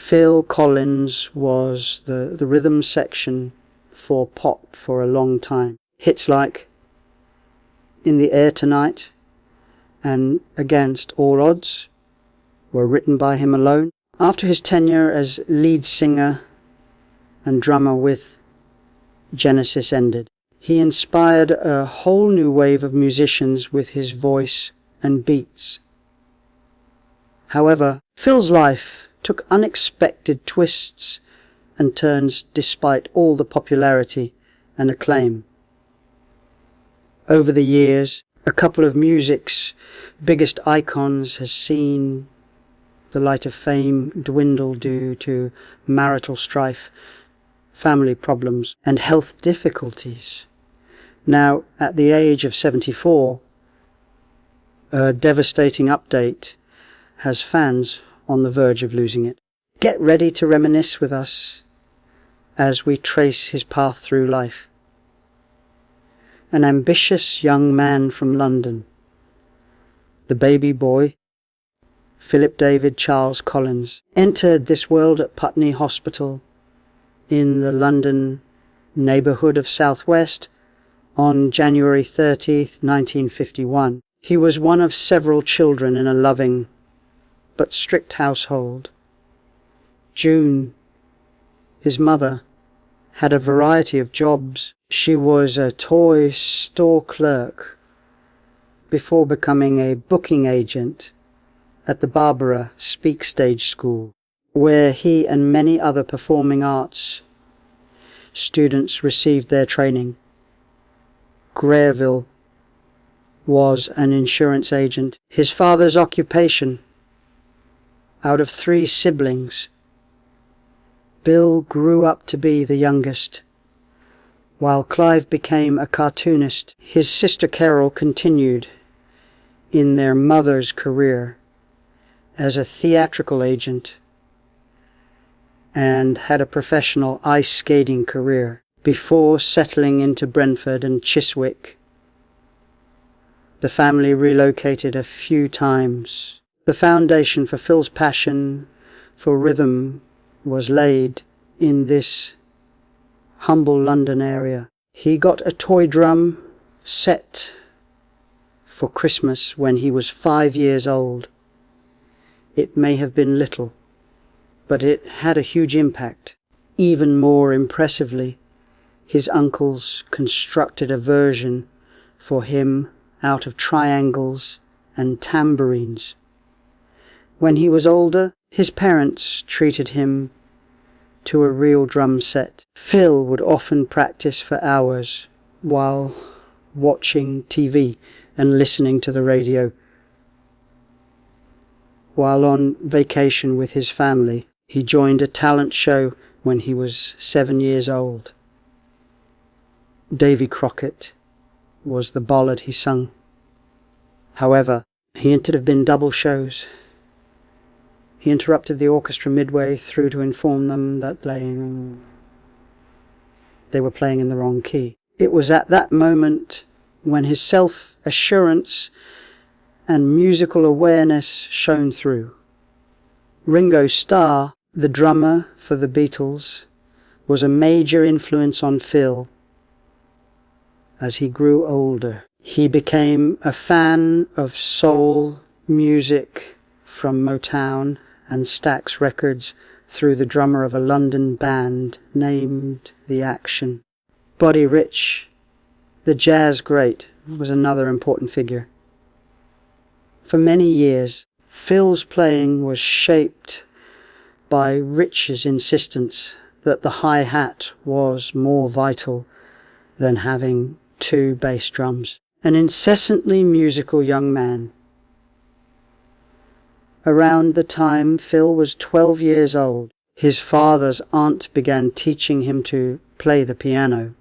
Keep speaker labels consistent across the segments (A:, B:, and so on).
A: Phil Collins was the rhythm section for pop for a long time. Hits like In the Air Tonight and Against All Odds were written by him alone. After his tenure as lead singer and drummer with Genesis ended, he inspired a whole new wave of musicians with his voice and beats. However, Phil's life took unexpected twists and turns despite all the popularity and acclaim. Over the years, a couple of music's biggest icons has seen the light of fame dwindle due to marital strife, family problems, and health difficulties. Now, at the age of 74, a devastating update has fans on the verge of losing it. Get ready to reminisce with us as we trace his path through life. An ambitious young man from London, the baby boy, Philip David Charles Collins, entered this world at Putney Hospital in the London neighbourhood of South West on January 30th, 1951. He was one of several children in a loving but strict household. June, his mother, had a variety of jobs. She was a toy store clerk before becoming a booking agent at the Barbara Speak Stage School, where he and many other performing arts students received their training. Greville was an insurance agent. His father's occupation. Out of 3 siblings, Bill grew up to be the youngest. While Clive became a cartoonist, his sister Carol continued in their mother's career as a theatrical agent and had a professional ice skating career before settling into Brentford and Chiswick. The family relocated a few times. The foundation for Phil's passion for rhythm was laid in this humble London area. He got a toy drum set for Christmas when he was 5 years old. It may have been little, but it had a huge impact. Even more impressively, his uncles constructed a version for him out of triangles and tambourines. When he was older, his parents treated him to a real drum set. Phil would often practice for hours while watching TV and listening to the radio. While on vacation with his family, he joined a talent show when he was 7 years old. Davy Crockett was the ballad he sung. However, he entered have been double shows. He interrupted the orchestra midway through to inform them that they were playing in the wrong key. It was at that moment when his self-assurance and musical awareness shone through. Ringo Starr, the drummer for the Beatles, was a major influence on Phil. As he grew older, he became a fan of soul music from Motown and Stax Records through the drummer of a London band named The Action. Buddy Rich, the jazz great, was another important figure. For many years, Phil's playing was shaped by Rich's insistence that the hi-hat was more vital than having 2 bass drums. An incessantly musical young man. Around the time Phil was 12 years old, his father's aunt began teaching him to play the piano.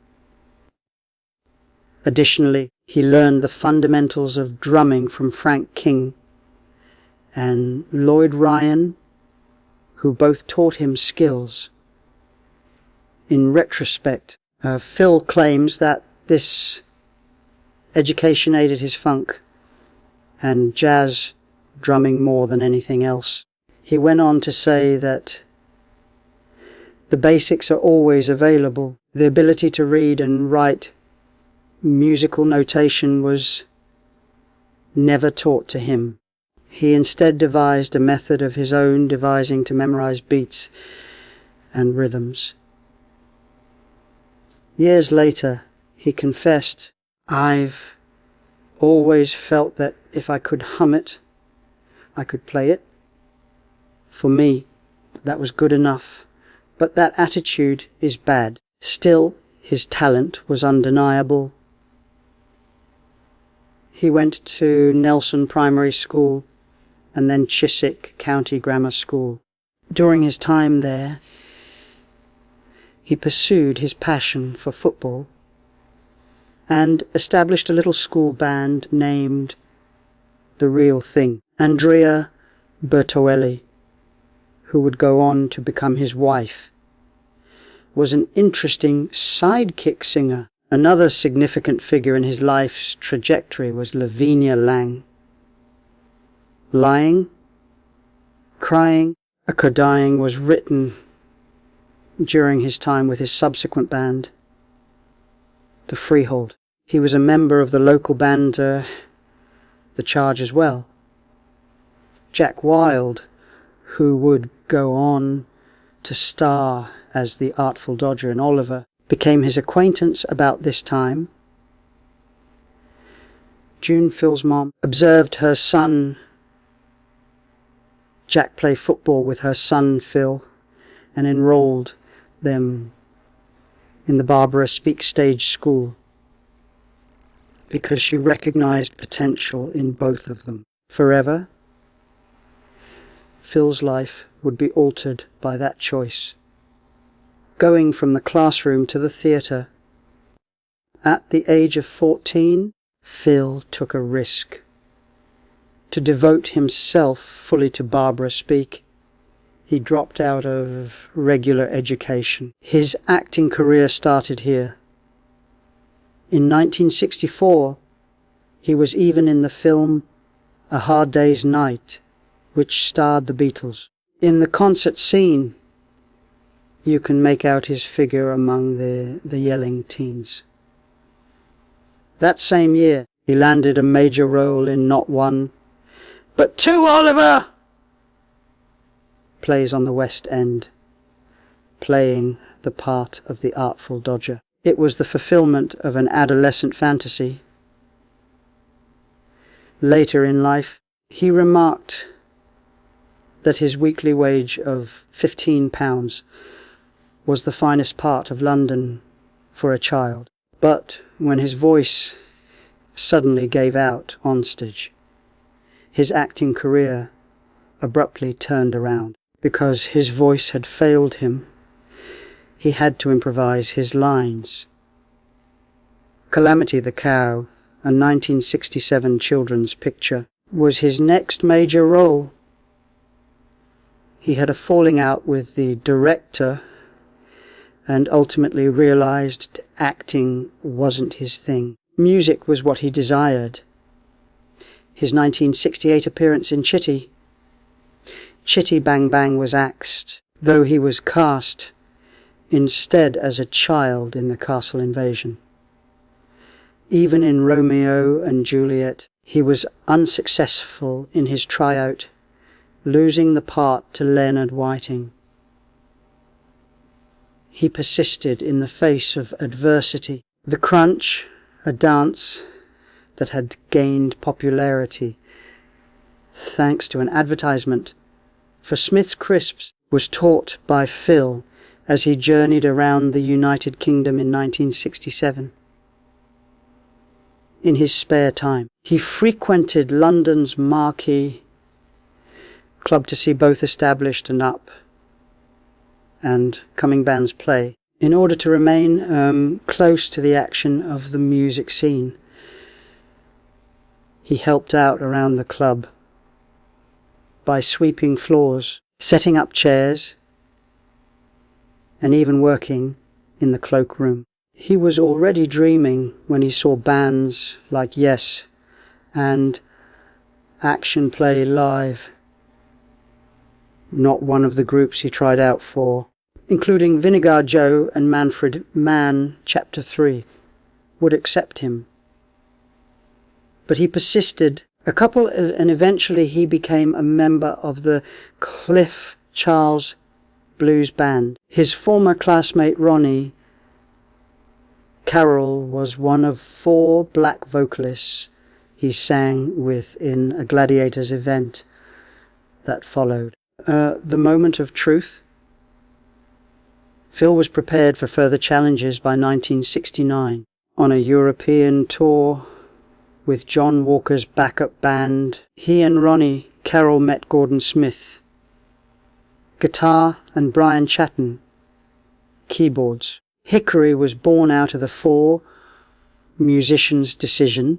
A: Additionally, he learned the fundamentals of drumming from Frank King and Lloyd Ryan, who both taught him skills. In retrospect, Phil claims that this education aided his funk and jazz drumming more than anything else. He went on to say that The basics are always available. The ability to read and write musical notation was never taught to him. He instead devised a method of his own devising to memorize beats and rhythms. Years later, he confessed, "I've always felt that if I could hum it, I could play it. For me, that was good enough. But that attitude is bad." Still, his talent was undeniable. He went to Nelson Primary School and then Chiswick County Grammar School. During his time there, he pursued his passion for football and established a little school band named The Real Thing. Andrea Bertoelli, who would go on to become his wife, was an interesting sidekick singer. Another significant figure in his life's trajectory was Lavinia Lang. Lying, Crying, A Codying was written during his time with his subsequent band, The Freehold. He was a member of the local band, The Charge as well. Jack Wilde, who would go on to star as the Artful Dodger in Oliver, became his acquaintance about this time. June, Phil's mom, observed her son Jack play football with her son Phil and enrolled them in the Barbara Speaks Stage School because she recognized potential in both of them. Forever, Phil's life would be altered by that choice. Going from the classroom to the theatre. At the age of 14, Phil took a risk. To devote himself fully to Barbara Speak, he dropped out of regular education. His acting career started here. In 1964, he was even in the film A Hard Day's Night, which starred the Beatles. In the concert scene, you can make out his figure among the yelling teens. That same year, he landed a major role in not one, but two Oliver plays on the West End, playing the part of the Artful Dodger. It was the fulfillment of an adolescent fantasy. Later in life, he remarked that his weekly wage of £15 was the finest part of London for a child. But when his voice suddenly gave out on stage, his acting career abruptly turned around. Because his voice had failed him, he had to improvise his lines. Calamity the Cow, a 1967 children's picture, was his next major role. He had a falling out with the director and ultimately realized acting wasn't his thing. Music was what he desired. His 1968 appearance in Chitty Bang Bang was axed, though he was cast instead as a child in The Castle Invasion. Even in Romeo and Juliet, he was unsuccessful in his tryout, losing the part to Leonard Whiting. He persisted in the face of adversity. The Crunch, a dance that had gained popularity thanks to an advertisement for Smith's Crisps, was taught by Phil as he journeyed around the United Kingdom in 1967. In his spare time, he frequented London's marquee club to see both established and up and coming bands play, in order to remain close to the action of the music scene. He helped out around the club by sweeping floors, setting up chairs, and even working in the cloakroom. He was already dreaming when he saw bands like Yes and Action Play Live, not one of the groups he tried out for. including Vinegar Joe and Manfred Mann, Chapter 3, would accept him. But he persisted, and eventually he became a member of the Cliff Charles Blues Band. His former classmate Ronnie Carroll was one of 4 black vocalists he sang with in a Gladiators event that followed. The Moment of Truth. Phil was prepared for further challenges by 1969. On a European tour with John Walker's backup band, he and Ronnie Carroll met Gordon Smith, guitar, and Brian Chatton, keyboards. Hickory was born out of the 4 musicians' decision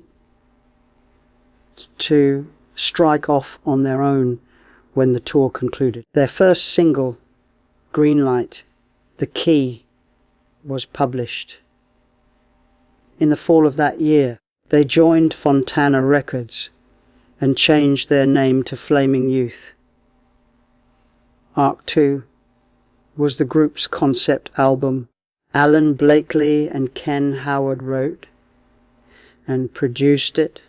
A: to strike off on their own when the tour concluded. Their first single, Greenlight, The Key, was published. In the fall of that year, they joined Fontana Records and changed their name to Flaming Youth. Arc 2 was the group's concept album. Alan Blakely and Ken Howard wrote and produced it,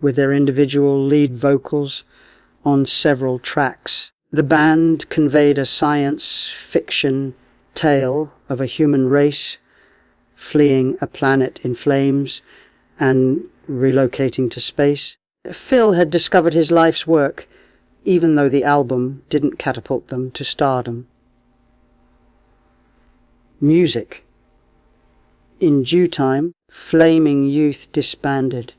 A: with their individual lead vocals on several tracks. The band conveyed a science fiction tale of a human race fleeing a planet in flames and relocating to space. Phil had discovered his life's work, even though the album didn't catapult them to stardom. Music. In due time, Flaming Youth disbanded.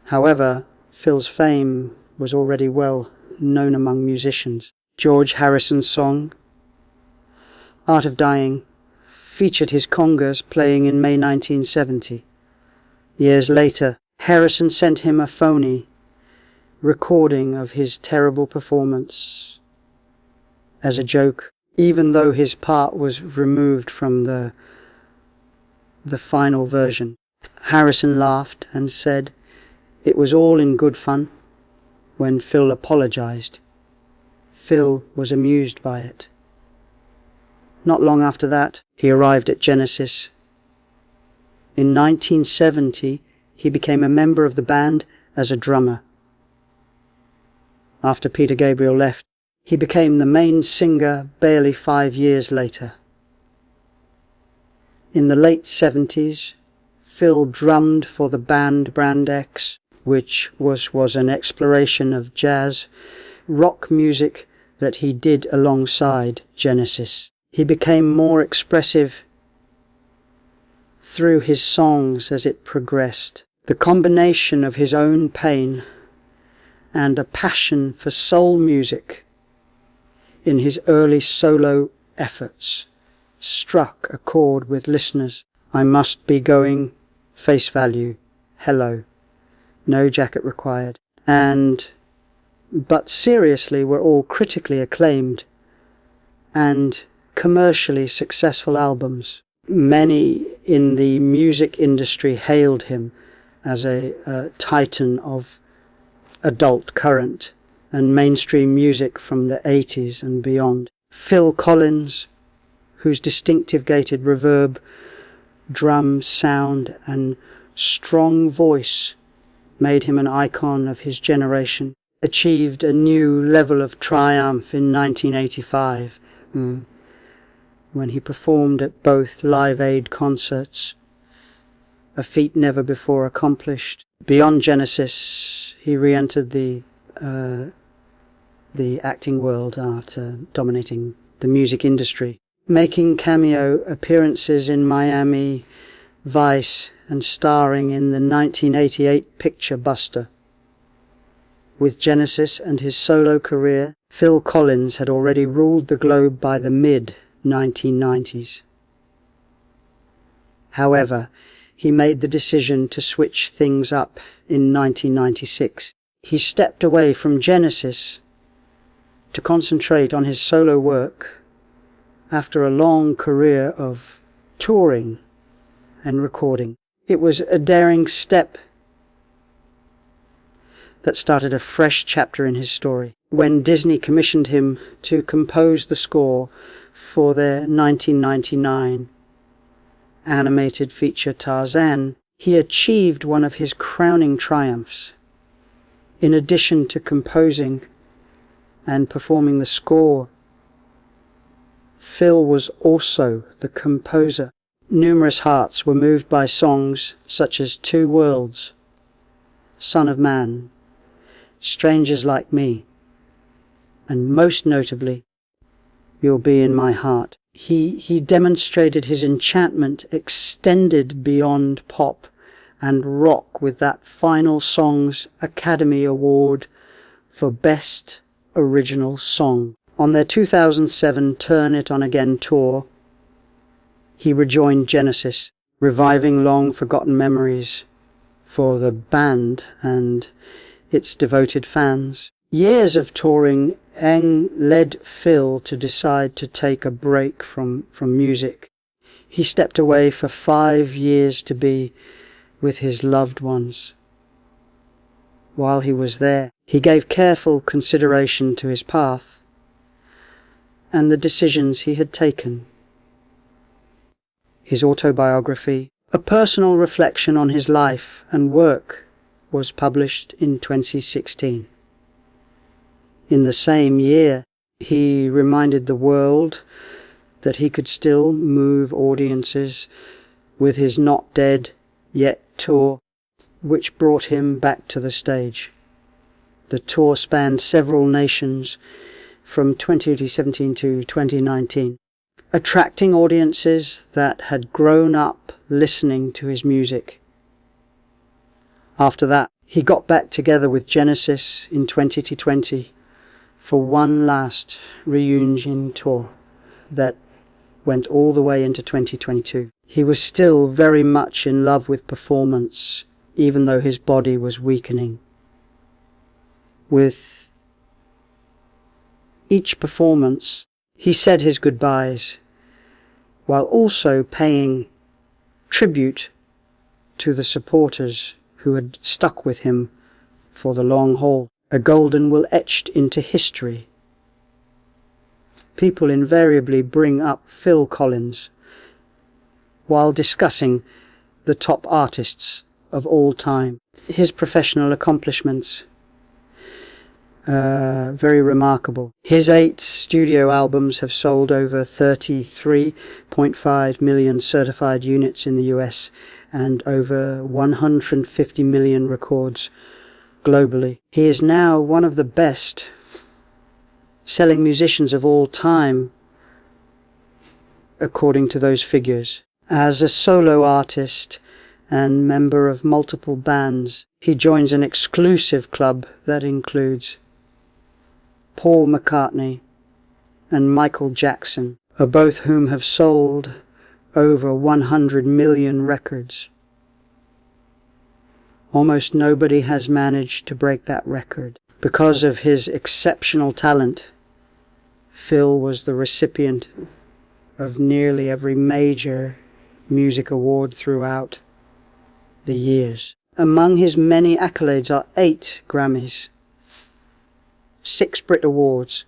A: However, Phil's fame was already well known among musicians. George Harrison's song, Art of Dying, featured his congas playing in May 1970. Years later, Harrison sent him a phony recording of his terrible performance as a joke, even though his part was removed from the final version. Harrison laughed and said it was all in good fun. When Phil apologized, Phil was amused by it. Not long after that, he arrived at Genesis. In 1970, he became a member of the band as a drummer. After Peter Gabriel left, he became the main singer barely 5 years later. In the late 70s, Phil drummed for the band Brand X, which was an exploration of jazz, rock music that he did alongside Genesis. He became more expressive through his songs as it progressed. The combination of his own pain and a passion for soul music in his early solo efforts struck a chord with listeners. I Must Be Going, Face Value, Hello, No Jacket Required, and But Seriously were all critically acclaimed and commercially successful albums. Many in the music industry hailed him as a titan of adult current and mainstream music from the 80s and beyond. Phil Collins, whose distinctive gated reverb, drum sound and strong voice made him an icon of his generation, achieved a new level of triumph in 1985 when he performed at both Live Aid concerts, a feat never before accomplished. Beyond Genesis, he re-entered the acting world after dominating the music industry, making cameo appearances in Miami Vice and starring in the 1988 picture Buster. With Genesis and his solo career, Phil Collins had already ruled the globe by the mid-1990s. However, he made the decision to switch things up in 1996. He stepped away from Genesis to concentrate on his solo work after a long career of touring and recording. It was a daring step that started a fresh chapter in his story. when Disney commissioned him to compose the score for their 1999 animated feature Tarzan, he achieved one of his crowning triumphs. In addition to composing and performing the score, Phil was also the composer. Numerous hearts were moved by songs such as Two Worlds, Son of Man, Strangers Like Me, and most notably, You'll Be in My Heart. He demonstrated his enchantment extended beyond pop and rock with that final song's Academy Award for Best Original Song. On their 2007 Turn It On Again tour, he rejoined Genesis, reviving long-forgotten memories for the band and its devoted fans. Years of touring led Phil to decide to take a break from music. He stepped away for 5 years to be with his loved ones. While he was there, he gave careful consideration to his path and the decisions he had taken. His autobiography, a personal reflection on his life and work, was published in 2016. In the same year, he reminded the world that he could still move audiences with his Not Dead Yet tour, which brought him back to the stage. The tour spanned several nations from 2017 to 2019, attracting audiences that had grown up listening to his music. After that, he got back together with Genesis in 2020 for one last reunion tour that went all the way into 2022. He was still very much in love with performance, even though his body was weakening. With each performance, he said his goodbyes, while also paying tribute to the supporters who had stuck with him for the long haul. A golden will etched into history. People invariably bring up Phil Collins while discussing the top artists of all time. His professional accomplishments very remarkable. His 8 studio albums have sold over 33.5 million certified units in the US and over 150 million records globally. He is now one of the best selling musicians of all time, according to those figures. As a solo artist and member of multiple bands, he joins an exclusive club that includes Paul McCartney and Michael Jackson, both whom have sold over 100 million records. Almost nobody has managed to break that record. Because of his exceptional talent, Phil was the recipient of nearly every major music award throughout the years. Among his many accolades are 8 Grammys, 6 Brit Awards,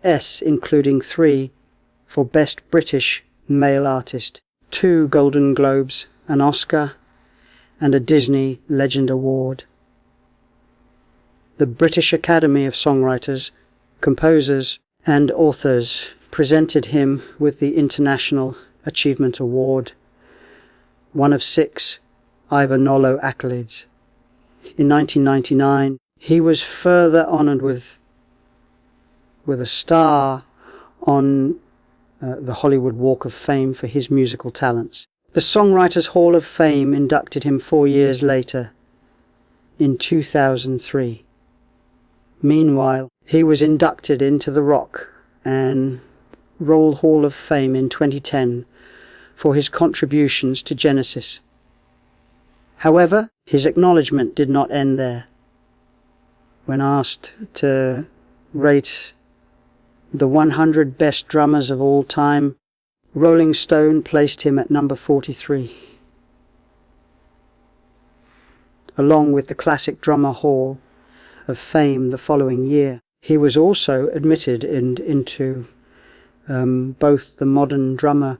A: including 3 for Best British Male Artist, 2 Golden Globes, an Oscar, and a Disney Legend Award. The British Academy of Songwriters, Composers, and Authors presented him with the International Achievement Award, one of 6 Ivor Novello accolades. In 1999, he was further honoured with a star on the Hollywood Walk of Fame for his musical talents. The Songwriters Hall of Fame inducted him 4 years later, in 2003. Meanwhile, he was inducted into the Rock and Roll Hall of Fame in 2010 for his contributions to Genesis. However, his acknowledgement did not end there. When asked to rate the 100 best drummers of all time, Rolling Stone placed him at number 43, along with the Classic Drummer Hall of Fame the following year. He was also admitted into both the Modern Drummer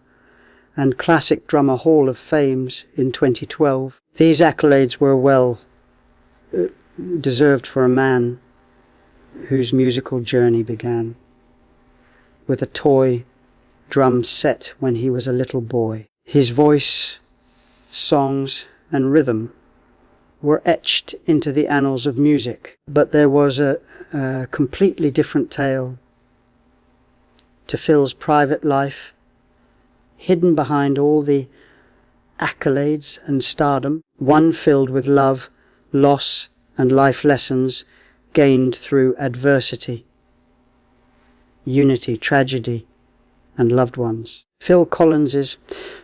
A: and Classic Drummer Hall of Fames in 2012. These accolades were well deserved for a man whose musical journey began with a toy drum set when he was a little boy. His voice, songs, and rhythm were etched into the annals of music, but there was a completely different tale to Phil's private life, hidden behind all the accolades and stardom, one filled with love, loss, and life lessons gained through adversity, unity, tragedy, and loved ones. Phil Collins's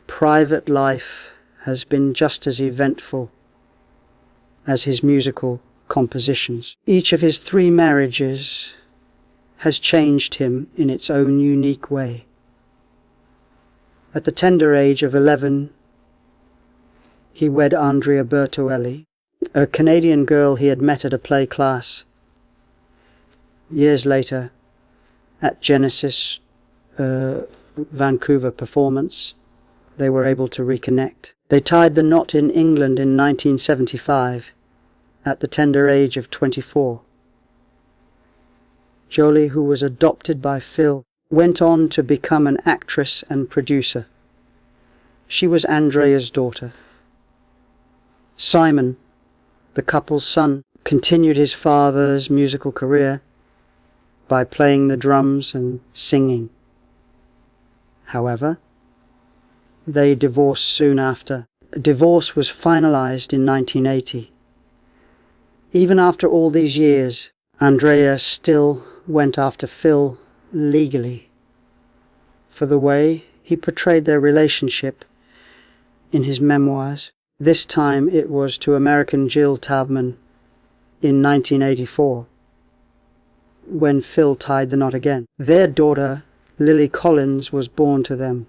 A: private life has been just as eventful as his musical compositions. Each of his 3 marriages has changed him in its own unique way. At the tender age of 11, he wed Andrea Bertoelli, a Canadian girl he had met at a play class. Years later, at Genesis Vancouver performance, they were able to reconnect. They tied the knot in England in 1975 at the tender age of 24. Jolie, who was adopted by Phil, went on to become an actress and producer. She was Andrea's daughter. Simon, the couple's son, continued his father's musical career by playing the drums and singing. However, they divorced soon after. Divorce was finalized in 1980. Even after all these years, Andrea still went after Phil legally for the way he portrayed their relationship in his memoirs. This time it was to American Jill Taubman in 1984, when Phil tied the knot again. Their daughter, Lily Collins, was born to them,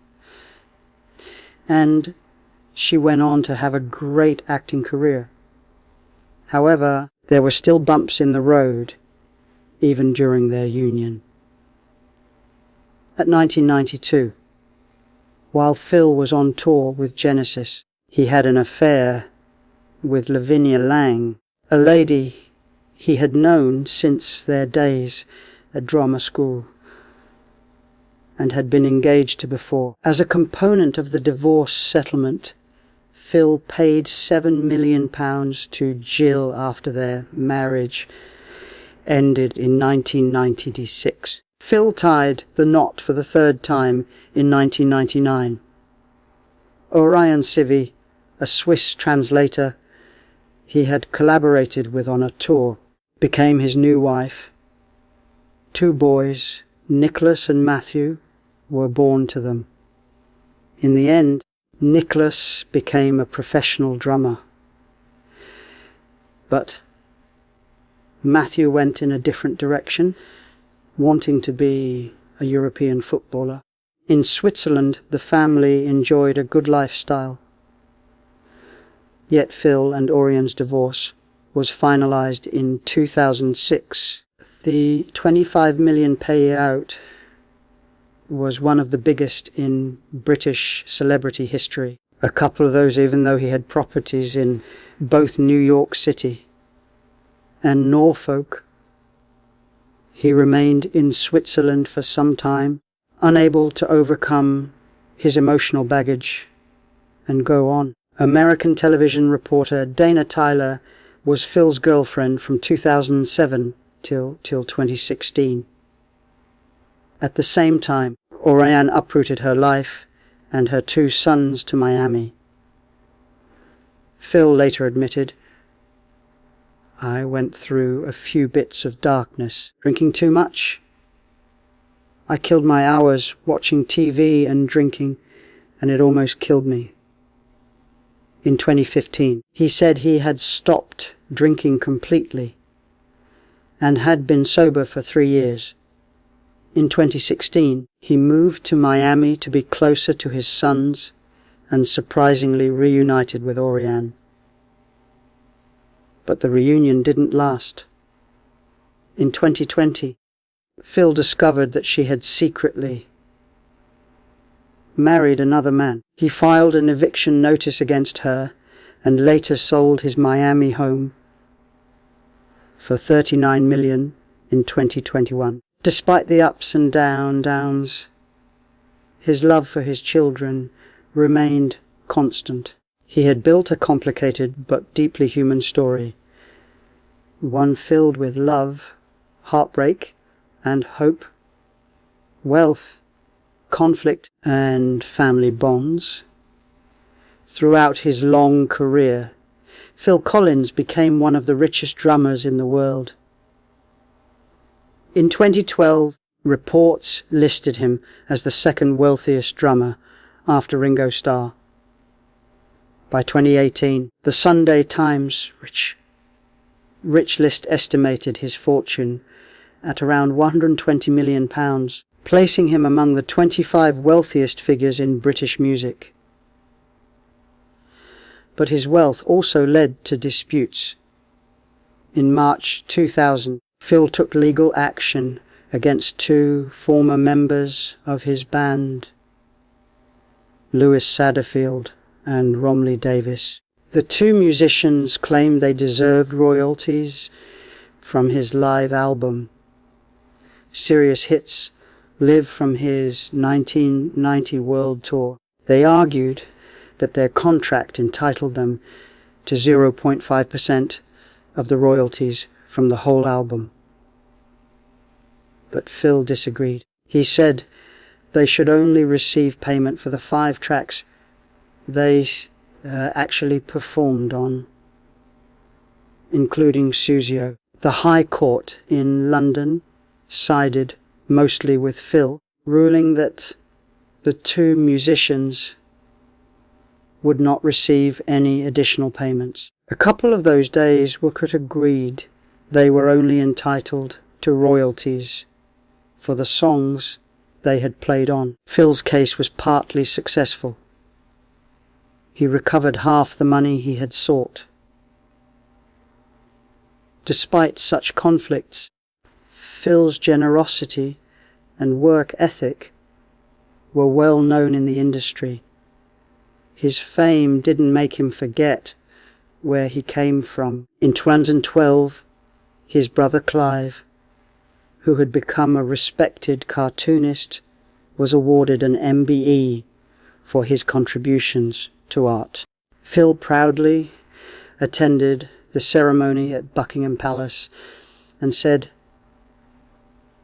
A: and she went on to have a great acting career. However, there were still bumps in the road, even during their union. At 1992, while Phil was on tour with Genesis, he had an affair with Lavinia Lang, a lady he had known since their days at drama school and had been engaged to before. As a component of the divorce settlement, Phil paid £7 million to Jill after their marriage ended in 1996. Phil tied the knot for the 3rd time in 1999. Orion Civi, a Swiss translator he had collaborated with on a tour, became his new wife. 2 boys, Nicholas and Matthew, were born to them. In the end, Nicholas became a professional drummer. But Matthew went in a different direction, wanting to be a European footballer. In Switzerland, the family enjoyed a good lifestyle. Yet Phil and Orion's divorce was finalized in 2006. The $25 million payout was one of the biggest in British celebrity history. A couple of those, even though he had properties in both New York City and Norfolk. He remained in Switzerland for some time, unable to overcome his emotional baggage and go on. American television reporter Dana Tyler was Phil's girlfriend from 2007 till 2016. At the same time, Oriane uprooted her life and her 2 sons to Miami. Phil later admitted, "I went through a few bits of darkness, drinking too much. I killed my hours watching TV and drinking, and it almost killed me." In 2015, he said he had stopped drinking completely and had been sober for 3 years. In 2016, he moved to Miami to be closer to his sons and surprisingly reunited with Oriane. But the reunion didn't last. In 2020, Phil discovered that she had secretly married another man. He filed an eviction notice against her and later sold his Miami home for $39 million in 2021. Despite the ups and downs, his love for his children remained constant. He had built a complicated but deeply human story, one filled with love, heartbreak, and hope, wealth, conflict, and family bonds. Throughout his long career, Phil Collins became one of the richest drummers in the world. In 2012, reports listed him as the second wealthiest drummer after Ringo Starr. By 2018, the Sunday Times Rich List estimated his fortune at around £120 million, placing him among the 25 wealthiest figures in British music. But his wealth also led to disputes. In March 2000, Phil took legal action against two former members of his band, Lewis Satterfield and Romley Davis. The two musicians claimed they deserved royalties from his live album, Serious Hits, Live, from his 1990 world tour. They argued that their contract entitled them to 0.5% of the royalties from the whole album. But Phil disagreed. He said they should only receive payment for the 5 tracks they actually performed on, including Susio. The High Court in London sided mostly with Phil, ruling that the two musicians would not receive any additional payments. A couple of those days Wookert agreed they were only entitled to royalties for the songs they had played on. Phil's case was partly successful. He recovered half the money he had sought. Despite such conflicts, Phil's generosity and work ethic were well known in the industry. His fame didn't make him forget where he came from. In 2012, his brother Clive, who had become a respected cartoonist, was awarded an MBE for his contributions to art. Phil proudly attended the ceremony at Buckingham Palace and said,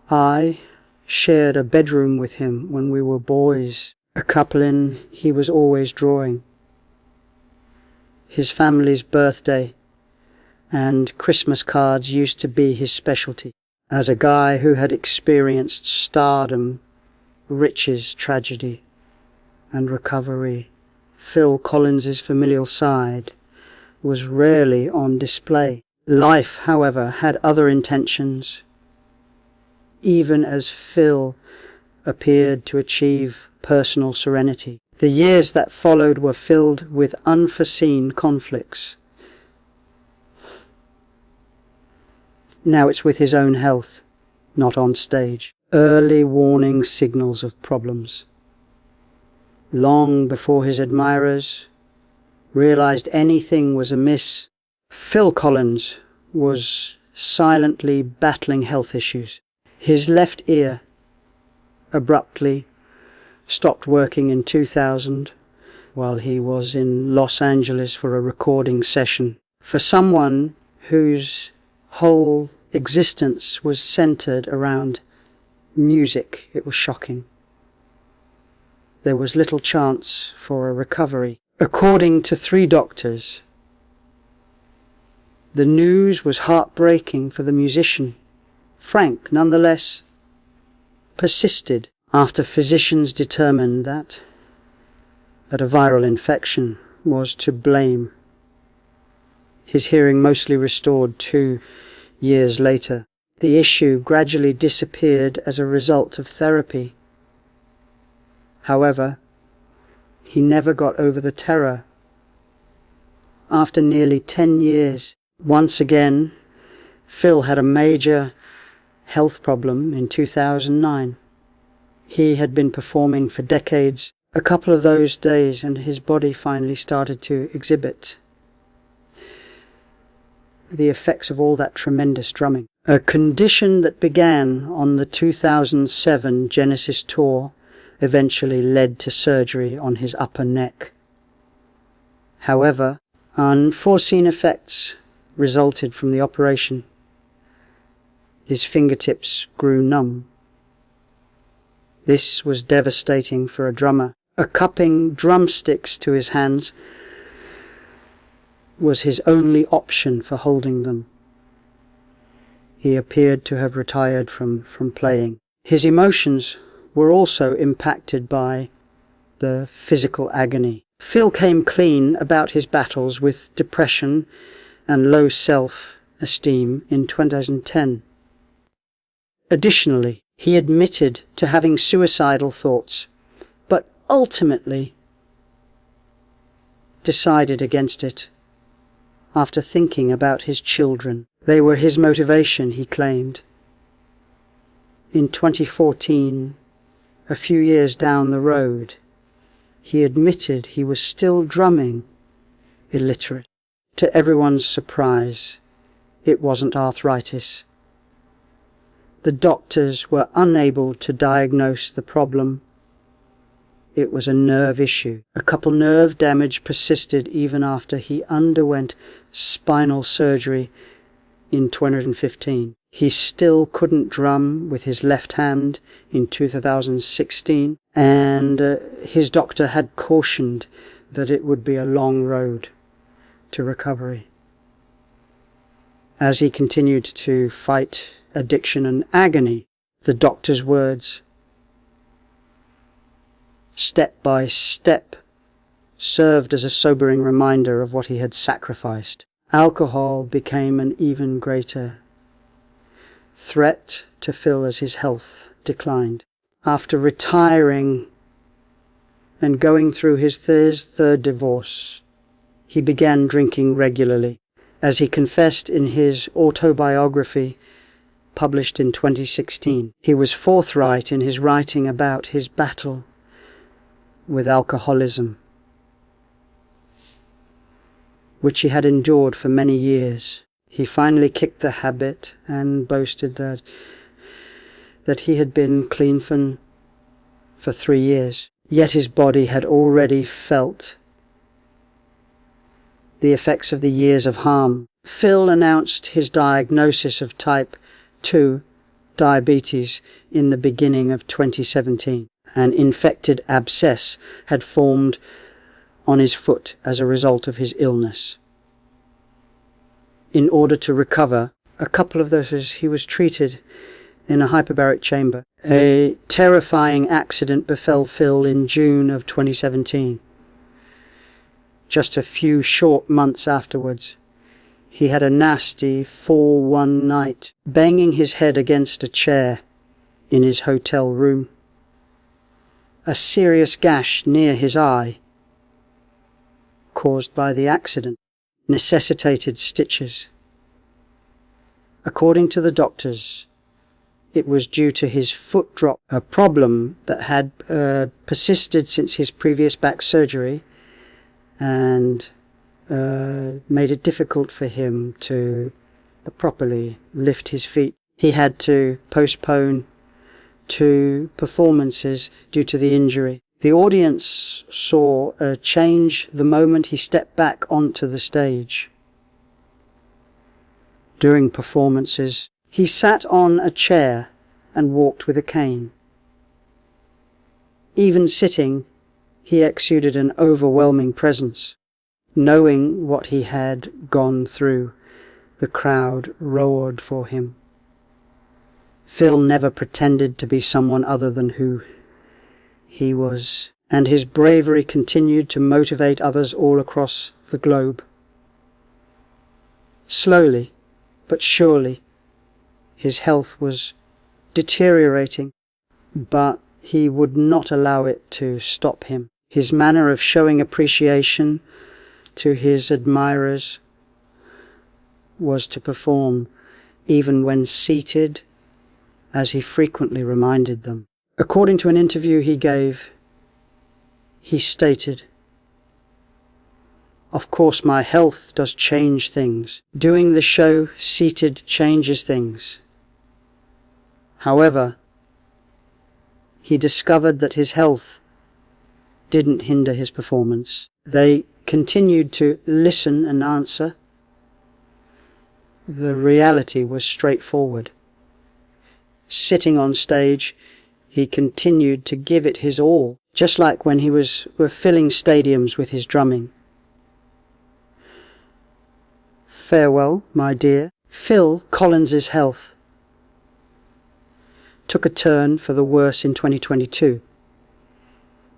A: "I shared a bedroom with him when we were boys, a couple he was always drawing. His family's birthday and Christmas cards used to be his specialty." As a guy who had experienced stardom, riches, tragedy, and recovery, Phil Collins's familial side was rarely on display. Life, however, had other intentions. Even as Phil appeared to achieve personal serenity, the years that followed were filled with unforeseen conflicts. Now it's with his own health, not on stage. Early warning signals of problems. Long before his admirers realized anything was amiss, Phil Collins was silently battling health issues. His left ear abruptly stopped working in 2000 while he was in Los Angeles for a recording session. For someone whose whole existence was centered around music, it was shocking. There was little chance for a recovery. According to 3 doctors, the news was heartbreaking for the musician. Frank, nonetheless, persisted after physicians determined that a viral infection was to blame. His hearing mostly restored 2 years later. The issue gradually disappeared as a result of therapy. However, he never got over the terror. After nearly 10 years, once again, Phil had a major health problem in 2009. He had been performing for decades. A couple of those days and his body finally started to exhibit the effects of all that tremendous drumming. A condition that began on the 2007 Genesis tour eventually led to surgery on his upper neck. However, unforeseen effects resulted from the operation. His fingertips grew numb. This was devastating for a drummer. A cupping drumsticks to his hands was his only option for holding them. He appeared to have retired from playing. His emotions were also impacted by the physical agony. Phil came clean about his battles with depression and low self-esteem in 2010. Additionally, he admitted to having suicidal thoughts, but ultimately decided against it after thinking about his children. They were his motivation, he claimed. In 2014, a few years down the road, he admitted he was still drumming, illiterate. To everyone's surprise, it wasn't arthritis. The doctors were unable to diagnose the problem. It was a nerve issue. A couple nerve damage persisted even after he underwent spinal surgery in 2015. He still couldn't drum with his left hand in 2016, and his doctor had cautioned that it would be a long road to recovery. As he continued to fight addiction and agony, the doctor's words, step by step, served as a sobering reminder of what he had sacrificed. Alcohol became an even greater threat to Phil as his health declined. After retiring and going through his third divorce, he began drinking regularly. As he confessed in his autobiography, published in 2016, he was forthright in his writing about his battle with alcoholism, which he had endured for many years. He finally kicked the habit and boasted that he had been clean for 3 years. Yet his body had already felt the effects of the years of harm. Phil announced his diagnosis of type 2 diabetes in the beginning of 2017. An infected abscess had formed on his foot as a result of his illness. In order to recover, a couple of those he was treated in a hyperbaric chamber. A terrifying accident befell Phil in June of 2017. Just a few short months afterwards, he had a nasty fall one night, banging his head against a chair in his hotel room. A serious gash near his eye, caused by the accident, necessitated stitches. According to the doctors, it was due to his foot drop, a problem that had persisted since his previous back surgery and made it difficult for him to properly lift his feet. He had to postpone 2 performances due to the injury. The audience saw a change the moment he stepped back onto the stage. During performances, he sat on a chair and walked with a cane. Even sitting, he exuded an overwhelming presence. Knowing what he had gone through, the crowd roared for him. Phil never pretended to be someone other than who he was, and his bravery continued to motivate others all across the globe. Slowly, but surely, his health was deteriorating, but he would not allow it to stop him. His manner of showing appreciation to his admirers was to perform even when seated as he frequently reminded them. According to an interview he gave, he stated, "Of course my health does change things. Doing the show seated changes things. However, he discovered that his health didn't hinder his performance. They continued to listen and answer. The reality was straightforward. Sitting on stage, he continued to give it his all, just like when he were filling stadiums with his drumming. Farewell, my dear." Phil Collins's health took a turn for the worse in 2022,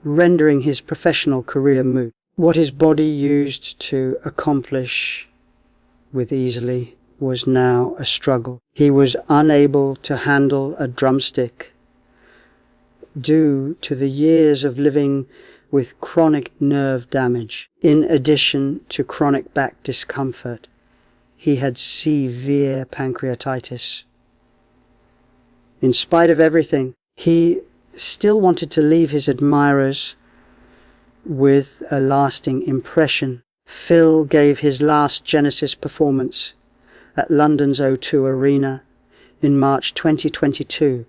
A: rendering his professional career moot. What his body used to accomplish with easily was now a struggle. He was unable to handle a drumstick due to the years of living with chronic nerve damage. In addition to chronic back discomfort, he had severe pancreatitis. In spite of everything, he still wanted to leave his admirers with a lasting impression. Phil gave his last Genesis performance at London's O2 Arena in March 2022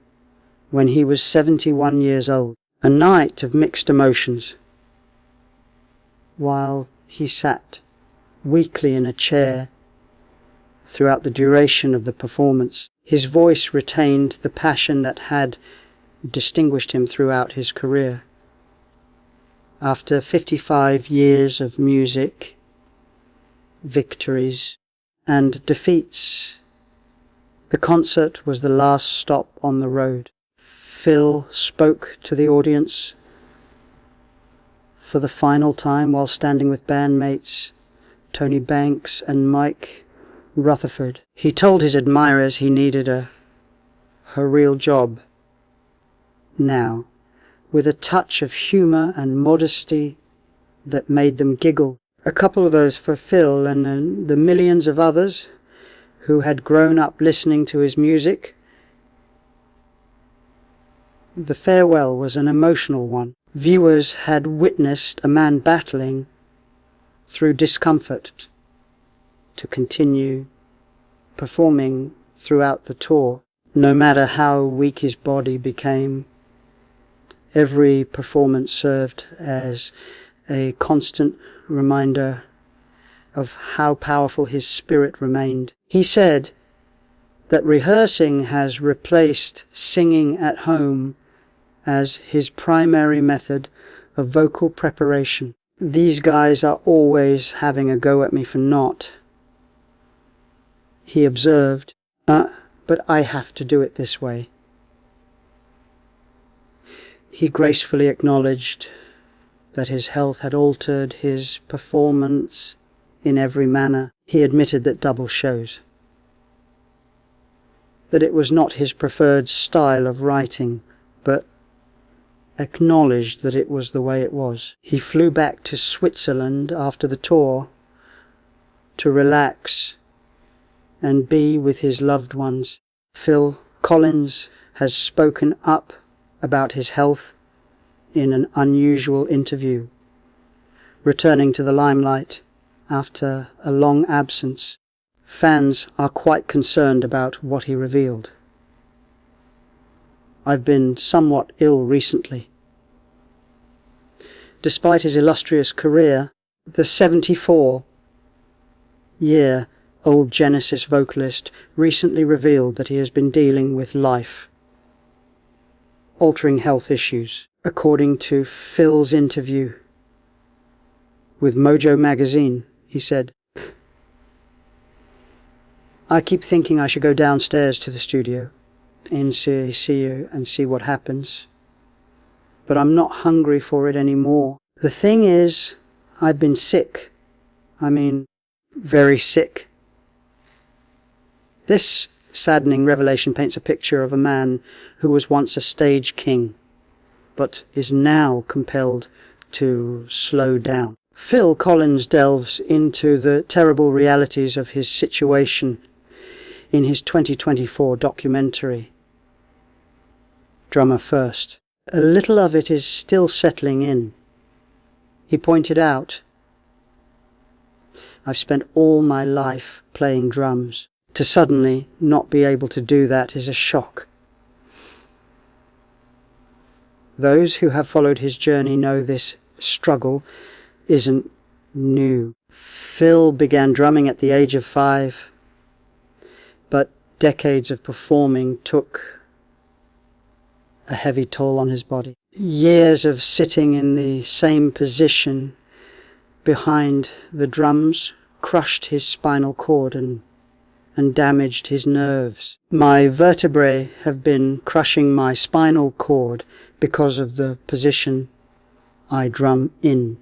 A: when he was 71 years old. A night of mixed emotions. While he sat weakly in a chair throughout the duration of the performance, his voice retained the passion that had distinguished him throughout his career. After 55 years of music, victories, and defeats, the concert was the last stop on the road. Phil spoke to the audience for the final time while standing with bandmates Tony Banks and Mike Rutherford. He told his admirers he needed a real job now, with a touch of humour and modesty that made them giggle. A couple of those for Phil and the millions of others who had grown up listening to his music. The farewell was an emotional one. Viewers had witnessed a man battling through discomfort to continue performing throughout the tour. No matter how weak his body became, every performance served as a constant reminder of how powerful his spirit remained. He said that rehearsing has replaced singing at home as his primary method of vocal preparation. "These guys are always having a go at me for not," he observed, "but I have to do it this way." He gracefully acknowledged that his health had altered his performance in every manner. He admitted that double shows, that it was not his preferred style of writing, but acknowledged that it was the way it was. He flew back to Switzerland after the tour to relax and be with his loved ones. Phil Collins has spoken up about his health in an unusual interview, returning to the limelight after a long absence. Fans are quite concerned about what he revealed. "I've been somewhat ill recently." Despite his illustrious career, the 74-year-old Genesis vocalist recently revealed that he has been dealing with life-altering health issues. According to Phil's interview with Mojo magazine, he said, "I keep thinking I should go downstairs to the studio and see you and see what happens. But I'm not hungry for it anymore. The thing is, I've been sick. I mean, very sick." This saddening revelation paints a picture of a man who was once a stage king, but is now compelled to slow down. Phil Collins delves into the terrible realities of his situation in his 2024 documentary, drummer first. A little of it is still settling in. He pointed out, I've spent all my life playing drums. To suddenly not be able to do that is a shock. Those who have followed his journey know this struggle isn't new. Phil began drumming at the age of 5, but decades of performing took a heavy toll on his body. Years of sitting in the same position behind the drums crushed his spinal cord and damaged his nerves. My vertebrae have been crushing my spinal cord because of the position I drum in.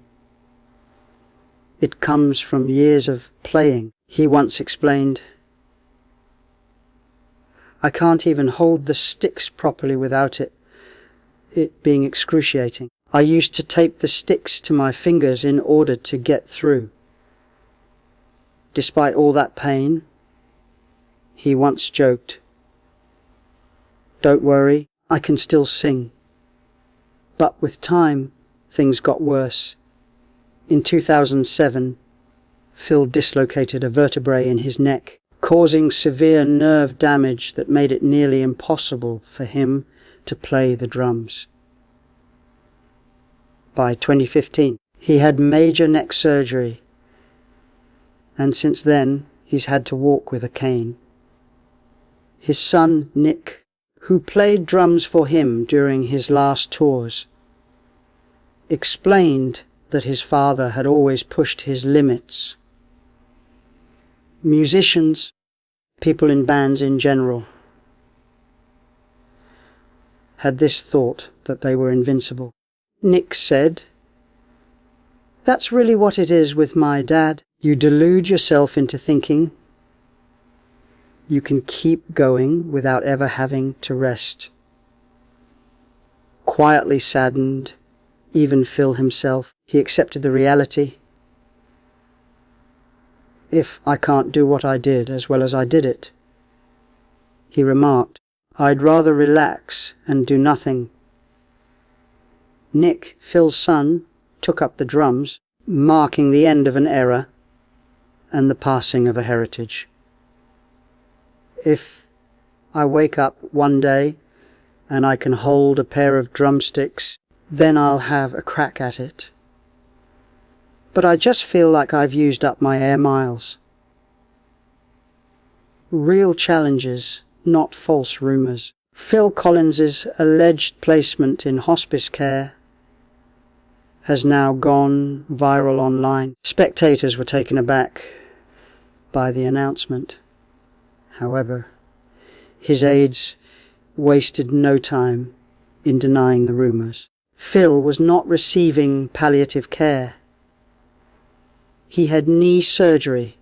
A: It comes from years of playing. He once explained, I can't even hold the sticks properly without it being excruciating. I used to tape the sticks to my fingers in order to get through. Despite all that pain, he once joked, don't worry, I can still sing. But with time, things got worse. In 2007, Phil dislocated a vertebrae in his neck, causing severe nerve damage that made it nearly impossible for him to play the drums. By 2015, he had major neck surgery, and since then he's had to walk with a cane. His son, Nick, who played drums for him during his last tours, explained that his father had always pushed his limits. Musicians, people in bands in general, had this thought that they were invincible. Nick said, that's really what it is with my dad. You delude yourself into thinking you can keep going without ever having to rest. Quietly saddened, even Phil himself, he accepted the reality. If I can't do what I did as well as I did it, he remarked, I'd rather relax and do nothing. Nick, Phil's son, took up the drums, marking the end of an era and the passing of a heritage. If I wake up one day and I can hold a pair of drumsticks, then I'll have a crack at it. But I just feel like I've used up my air miles. Real challenges, not false rumours. Phil Collins's alleged placement in hospice care has now gone viral online. Spectators were taken aback by the announcement. However, his aides wasted no time in denying the rumours. Phil was not receiving palliative care. He had knee surgery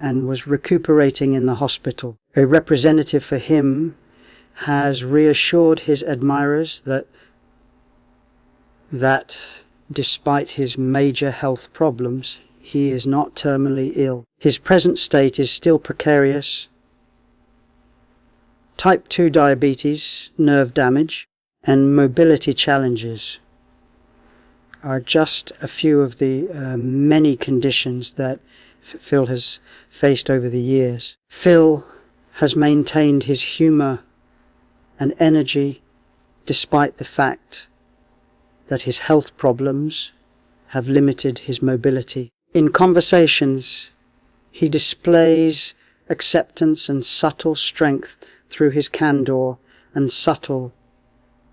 A: and was recuperating in the hospital. A representative for him has reassured his admirers that despite his major health problems, he is not terminally ill. His present state is still precarious. Type 2 diabetes, nerve damage, and mobility challenges are just a few of the many conditions that Phil has faced over the years. Phil has maintained his humour and energy despite the fact that his health problems have limited his mobility. In conversations, he displays acceptance and subtle strength through his candour and subtle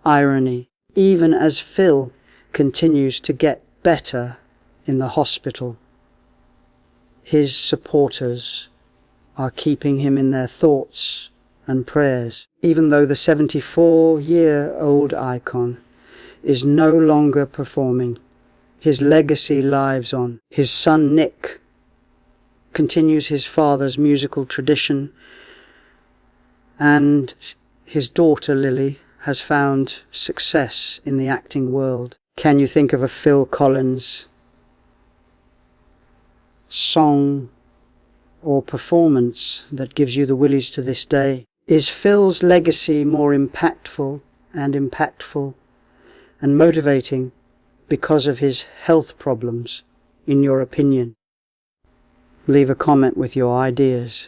A: irony, even as Phil continues to get better in the hospital. His supporters are keeping him in their thoughts and prayers, even though the 74-year-old icon is no longer performing. His legacy lives on. His son Nick continues his father's musical tradition, and his daughter Lily has found success in the acting world. Can you think of a Phil Collins song or performance that gives you the willies to this day? Is Phil's legacy more impactful and motivating because of his health problems, in your opinion? Leave a comment with your ideas.